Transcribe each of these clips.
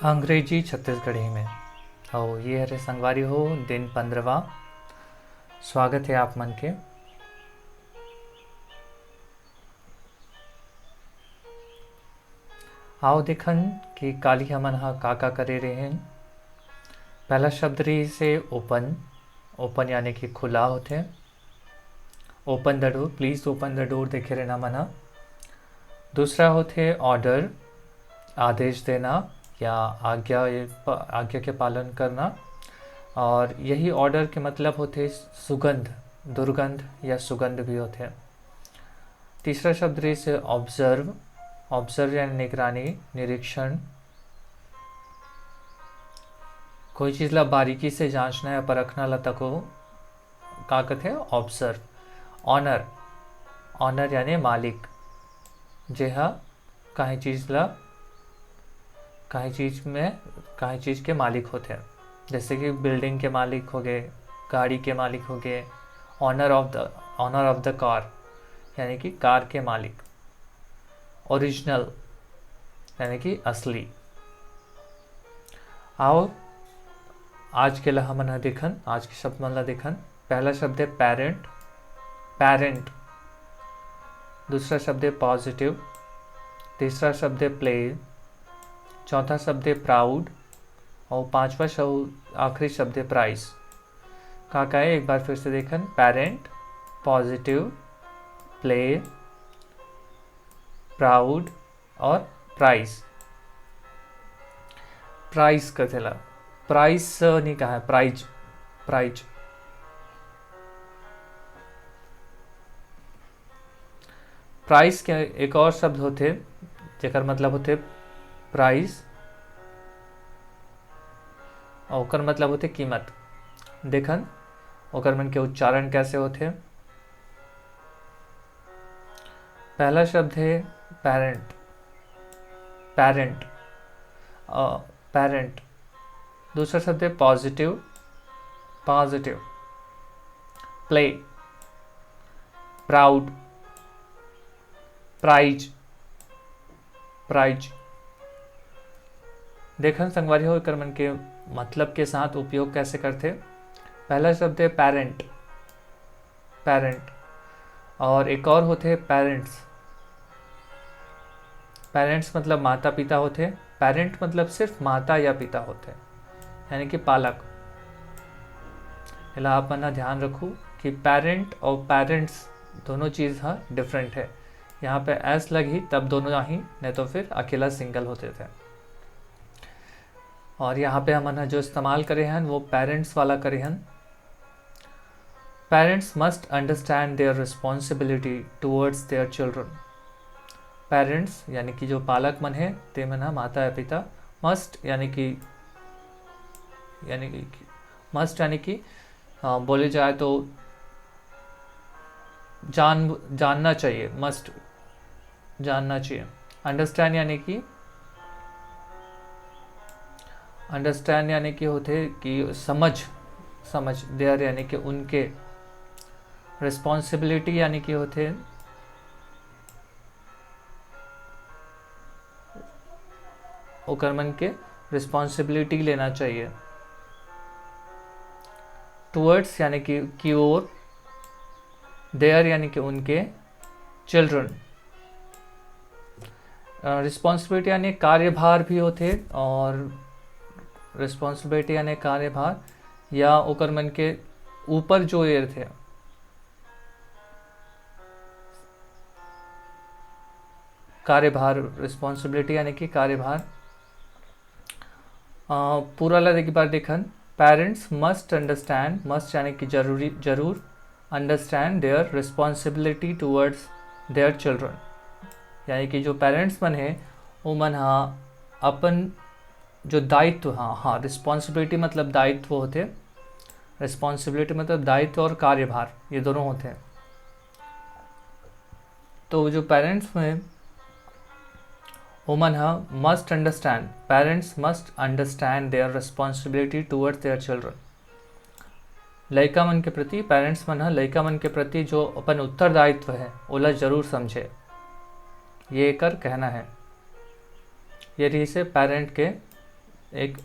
अंग्रेजी छत्तीसगढ़ी में और ये हरे संगवारी हो दिन 15वां। स्वागत है आप मन के। आओ देखन कि काली हमन हा का करे रहे हैं। पहला शब्द रही से ओपन। ओपन यानी कि खुला होते। Open the door, please open the door देखे रहना मना। दूसरा होते ऑर्डर, आदेश देना या आज्ञा के पालन करना। और यही ऑर्डर के मतलब होते सुगंध, दुर्गंध या सुगंध भी होते। तीसरा शब्द रही से ऑब्जर्व। ऑब्जर्व यानी निगरानी, निरीक्षण। कोई चीज़ ला बारीकी से जांचना या परखना ला तको का कहते हैं ऑब्जर्व। ऑनर, ऑनर यानी मालिक, जेहा काहे चीज़ ला काहे चीज़ के मालिक होते हैं। जैसे कि बिल्डिंग के मालिक हो गए, गाड़ी के मालिक हो गए। ऑनर ऑफ द कार यानी कि कार के मालिक। ओरिजिनल यानी कि असली। आओ आज के ला हमन देखन, आज के शब्द मन ला देखन। पहला शब्द है पेरेंट, पेरेंट। दूसरा शब्द है पॉजिटिव। तीसरा शब्द है प्ले। चौथा शब्द है प्राउड। और पांचवा आखिरी शब्द है प्राइस। का है एक बार फिर से देखन। पेरेंट, पॉजिटिव, प्ले, प्राउड और प्राइस। प्राइस कथेला, प्राइस नहीं कहा है, प्राइज, प्राइज। प्राइस के एक और शब्द होते जेकर मतलब होते प्राइस और ओकर मतलब होते कीमत। देखन ओकर मन के उच्चारण कैसे होते। पहला शब्द है पेरेंट, पेरेंट, पेरेंट। दूसरा शब्द है positive, positive. Play, proud, prize, prize. देखन संगवारी हो एकर मन के मतलब के साथ उपयोग कैसे करते। पहला शब्द है पेरेंट, पेरेंट। और एक और होते पेरेंट्स। पेरेंट्स मतलब माता पिता होते। पेरेंट मतलब सिर्फ माता या पिता होते यानी कि पालक। इला आप मना ध्यान रखो कि पेरेंट और पेरेंट्स दोनों चीज़ हाँ डिफरेंट है। यहाँ पे एस लगी तब दोनों ही, नहीं तो फिर अकेला सिंगल होते थे। और यहाँ पे हमने जो इस्तेमाल करे हैं वो पेरेंट्स वाला करे हैं। Parents must understand their responsibility towards their children. Parents यानी कि जो पालक मन है ते मन माता या पिता। मस्ट यानी कि मस्ट यानी कि बोले जाए तो जानना चाहिए, मस्ट जानना चाहिए। अंडरस्टैंड यानी कि होते कि समझ देयर यानी कि उनके। रिस्पॉन्सिबिलिटी यानी कि होते ओकर मन के रिस्पॉन्सिबिलिटी लेना चाहिए। टुवर्ड्स यानी कि ओर। देयर यानी कि उनके। चिल्ड्रन, रिस्पॉन्सिबिलिटी यानी कार्यभार भी होते। और रिस्पॉन्सिबिलिटी यानी कार्यभार या ओकर मन के ऊपर जो एर थे। कार्यभार, रिस्पॉन्सिबिलिटी यानी कि कार्यभार। पूरा ला एक बार देखन। पेरेंट्स मस्ट अंडरस्टैंड, मस्ट यानी कि जरूर understand their responsibility towards their children. यानी कि जो पेरेंट्स मन है वो मन अपन जो दायित्व, हाँ रिस्पॉन्सिबिलिटी मतलब दायित्व होते। रिस्पॉन्सिबिलिटी मतलब दायित्व और कार्यभार ये दोनों होते हैं। तो जो पेरेंट्स में woman must understand, parents must understand their responsibility towards their children. लड़का मन के प्रति, पेरेंट्स मन लड़का मन के प्रति जो अपन उत्तरदायित्व है ओला जरूर समझे, ये कर कहना है। ये रही से पेरेंट के एक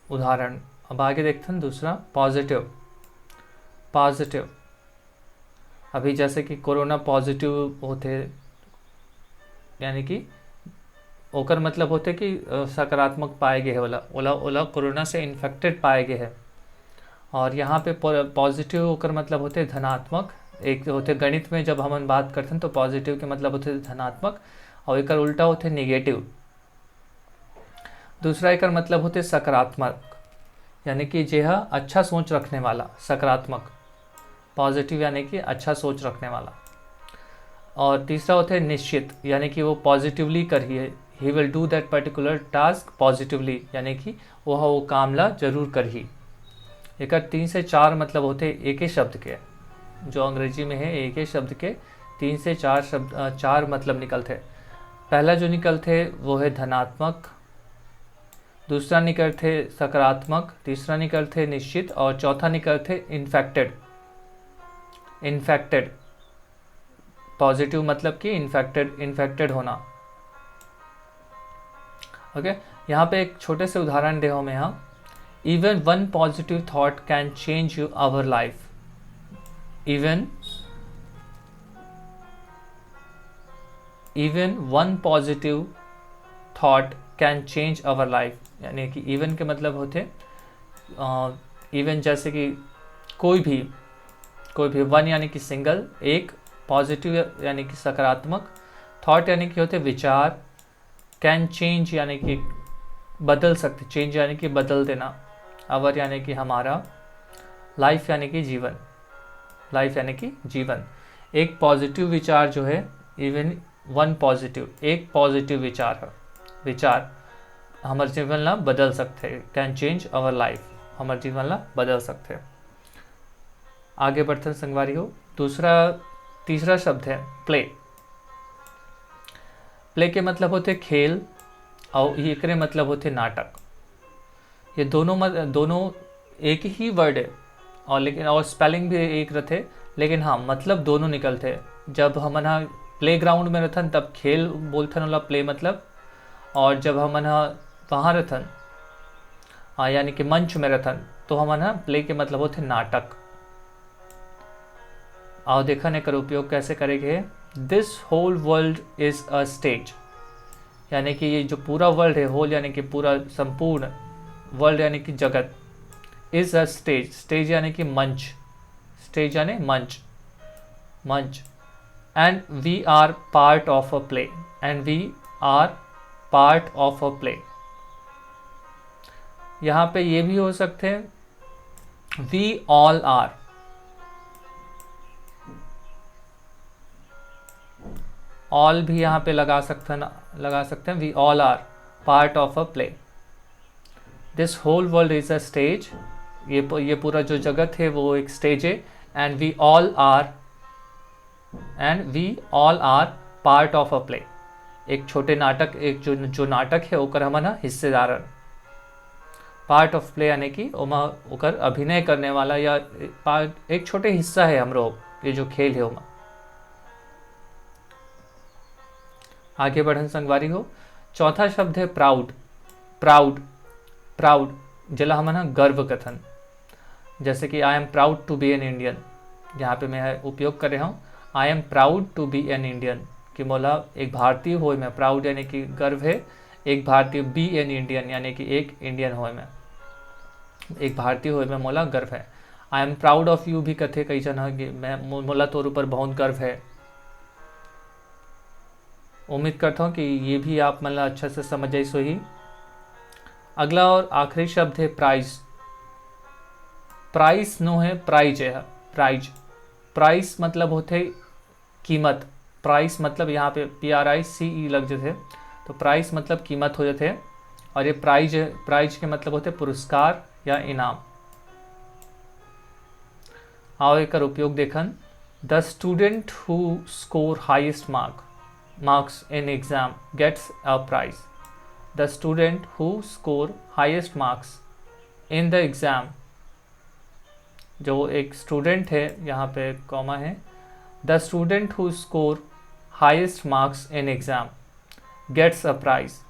उदाहरण। अब आगे देखते हैं दूसरा, पॉजिटिव। पॉजिटिव अभी जैसे कि कोरोना पॉजिटिव होते, यानी कि ओकर मतलब होते कि सकारात्मक पाए गए है, ओला ओला ओला कोरोना से इन्फेक्टेड पाए गए है। और यहाँ पे पॉजिटिव होकर मतलब होते धनात्मक। एक होते गणित में जब हम बात करते हैं तो पॉजिटिव के मतलब होते धनात्मक, और एक उल्टा होते नेगेटिव। दूसरा एक मतलब होते सकारात्मक, यानी कि यह अच्छा सोच रखने वाला, सकारात्मक। पॉजिटिव यानी कि अच्छा सोच रखने वाला। और तीसरा होता है निश्चित, यानी कि वो पॉजिटिवली करिए, he will do that particular task positively, यानी कि वह वो कामला जरूर करिए। एक 3 से 4 मतलब होते एक ही शब्द के, जो अंग्रेजी में है एक ही शब्द के 3 से 4 शब्द 4 मतलब निकलते। पहला जो निकलते वो है धनात्मक, दूसरा निकलते सकारात्मक, तीसरा निकलते निश्चित, और चौथा निकलते इन्फेक्टेड। इन्फेक्टेड पॉजिटिव मतलब कि इन्फेक्टेड होना। ओके, यहाँ पे एक छोटे से उदाहरण दे मैं यहाँ। Even one positive thought can change you our life. Even one positive thought can change our life, यानी कि इवन के मतलब होते इवन जैसे कि कोई भी वन यानी कि सिंगल, एक पॉजिटिव यानी कि सकारात्मक, थॉट यानी कि होते विचार, कैन चेंज यानी कि बदल सकते, चेंज यानी कि बदल देना, आवर यानी कि हमारा, लाइफ यानी कि जीवन, लाइफ यानी कि जीवन। एक पॉजिटिव विचार जो है, इवन वन पॉजिटिव, एक पॉजिटिव विचार है, विचार हमारे जीवन ला बदल सकते, कैन चेंज आवर लाइफ, हमारे जीवन ला बदल सकते। आगे बढ़ते संगवारी हो। तीसरा शब्द है प्ले। प्ले के मतलब होते खेल, और एक मतलब होते नाटक। ये दोनों एक ही वर्ड है, और स्पेलिंग भी एक रहते, लेकिन हाँ मतलब दोनों निकलते। जब हम प्ले ग्राउंड में रहथन तब खेल बोलथन वाला प्ले मतलब, और जब हम वहाँ रहथन यानी कि मंच में रहथन तो हम प्ले के मतलब होते नाटक। आओ देखा ने कर उपयोग कैसे करेंगे। This whole world is a stage, यानी कि ये जो पूरा वर्ल्ड है, होल यानी कि पूरा संपूर्ण, वर्ल्ड यानी कि जगत, इज अ स्टेज, स्टेज यानी कि मंच, स्टेज यानी मंच, मंच। And we are part of a play, and we are part of a play. यहाँ पे ये भी हो सकते हैं वी ऑल आर, ऑल भी यहाँ पे लगा सकते हैं we all are part of a play. This whole world is a stage, ये पूरा जो जगत है वो एक स्टेज है। And we all are part of a play, एक छोटे नाटक, एक जो नाटक है ओकर हम हिस्सेदार। पार्ट ऑफ प्ले यानी कि ओकर अभिनय करने वाला, या एक छोटे हिस्सा है हमरो, ये जो खेल है ओमा। आगे बढ़न संगवारी हो। चौथा शब्द है प्राउड। प्राउड प्राउड जला हम गर्व कथन, जैसे कि I am proud to be an Indian. यहाँ पे मैं उपयोग कर रहा हूँ I am proud to be an Indian, कि मोला एक भारतीय हो मैं, प्राउड यानी कि गर्व है, एक भारतीय, बी एन इंडियन यानी कि एक इंडियन हो मैं, एक भारतीय हो मैं मोला गर्व है। आई एम प्राउड ऑफ यू भी कथे कई जन है, मैं मोला तोर ऊपर बहुत गर्व है। उम्मीद करता हूँ कि ये भी आप मतलब अच्छा से समझ जाइए। सो ही अगला और आखिरी शब्द है प्राइज। प्राइस नो है प्राइज है, प्राइज। प्राइस मतलब होते कीमत, प्राइस मतलब यहाँ पे PRICE लग जाते, तो प्राइस मतलब कीमत हो जाते। और ये प्राइज है, प्राइज के मतलब होते पुरस्कार या इनाम। आओ एक उपयोग देखन। The student who score highest marks in exam gets a prize. The student who score highest marks in the exam, जो एक स्टूडेंट है, यहाँ पे कॉमा है, the student who score highest marks in exam gets a prize.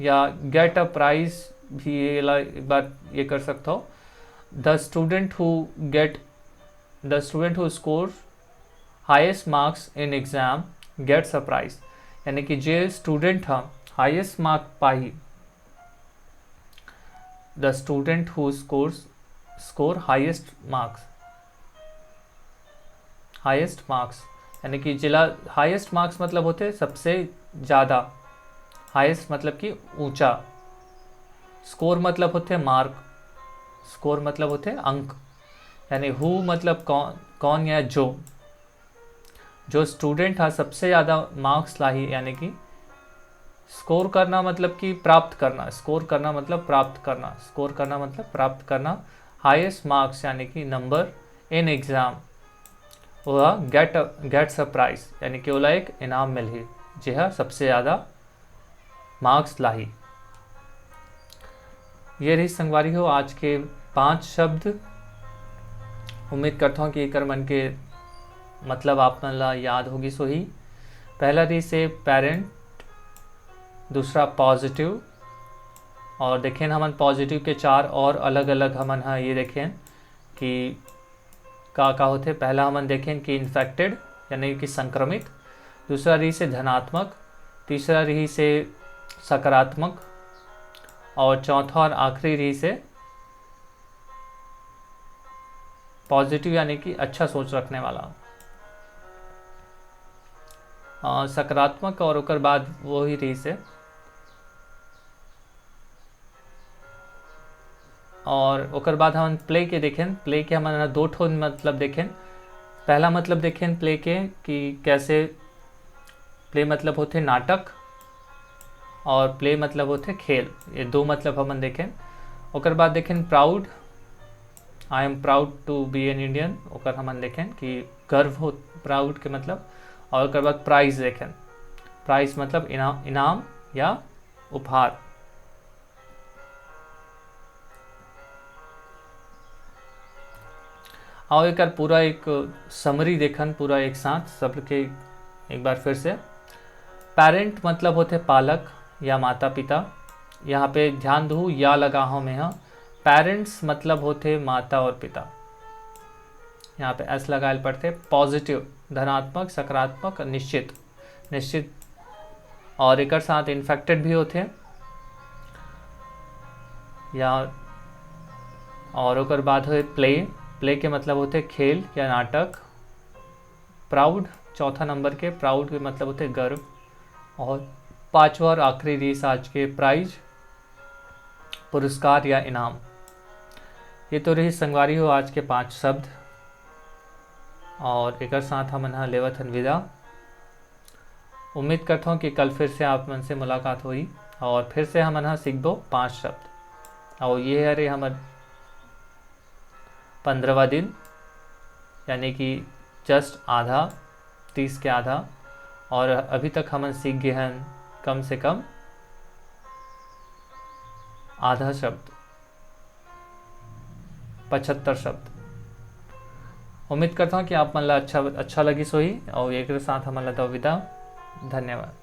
या get a prize भी ये एक बार ये कर सकता हो। The student who score highest marks in exam gets a prize, यानी कि जे स्टूडेंट हा हाईएस्ट मार्क पाई, the student who score highest marks यानी कि जिला हाईएस्ट मार्क्स मतलब होते सबसे ज़्यादा, हाईएस्ट मतलब कि ऊंचा, स्कोर मतलब होते मार्क, स्कोर मतलब होते अंक, यानी हु मतलब कौन या जो स्टूडेंट हा सबसे ज़्यादा मार्क्स लाई, यानी कि स्कोर करना मतलब कि प्राप्त करना, स्कोर करना मतलब प्राप्त करना, हाईएस्ट मार्क्स यानी कि नंबर इन एग्जाम, वह गेट्स अ प्राइज यानी कि ओला एक इनाम मिली जह सबसे ज़्यादा मार्क्स लाई। ये रही संगवारी हो आज के 5 शब्द। उम्मीद करता हूँ कि एकर मन के मतलब आप मन ला याद होगी। सो ही पहला रही से पेरेंट, दूसरा पॉजिटिव, और देखें हमन पॉजिटिव के 4 और अलग अलग हमन हाँ ये देखें कि का होते। पहला हमन देखें कि इन्फेक्टेड यानी कि संक्रमित, दूसरा रही से धनात्मक, तीसरा रही से सकारात्मक, और चौथा और आखिरी रही से पॉजिटिव यानी कि अच्छा सोच रखने वाला। सकारात्मक और ओकर बाद वो ही रही से, और ओकर बाद हम प्ले के देखें। प्ले के हमारा 2 ठो मतलब देखें। पहला मतलब देखें प्ले के कि कैसे प्ले मतलब होते नाटक और प्ले मतलब होते खेल, ये 2 मतलब हम देखें। ओकर बाद देखें proud, I am proud to be an Indian, ओकर हम देखें कि गर्व हो, प्राउड के मतलब। और ओकर बाद प्राइज देखें, प्राइज मतलब इनाम या उपहार। और एक पूरा एक समरी देखन पूरा एक साथ सब के एक बार फिर से। पेरेंट मतलब होते पालक या माता पिता, यहाँ पे ध्यान दो या लगा हूँ मैं, हाँ पेरेंट्स मतलब होते माता और पिता, यहाँ पे एस लगाए पड़ते। पॉजिटिव धनात्मक, सकारात्मक, निश्चित, और एक साथ इन्फेक्टेड भी होते या। और ओकर बाद हो प्ले के मतलब होते खेल या नाटक। प्राउड चौथा नंबर के, प्राउड के मतलब होते गर्व। और 5वां और आखिरी रीस आज के प्राइज, पुरस्कार या इनाम। ये तो रही संगवारी हो आज के 5 शब्द, और एक साथ हम लेवत हन विदा। उम्मीद करता हूँ कि कल फिर से आप मन से मुलाकात हुई और फिर से हम सीखबो 5 शब्द। और ये है रे हमार 15वां दिन, यानी कि जस्ट आधा, 30 के आधा, और अभी तक हम सीख गए हैं कम से कम आधा शब्द, 75 शब्द। उम्मीद करता हूँ कि आप मन ला अच्छा लगी सोही, और एक साथ हम ला विदा। धन्यवाद।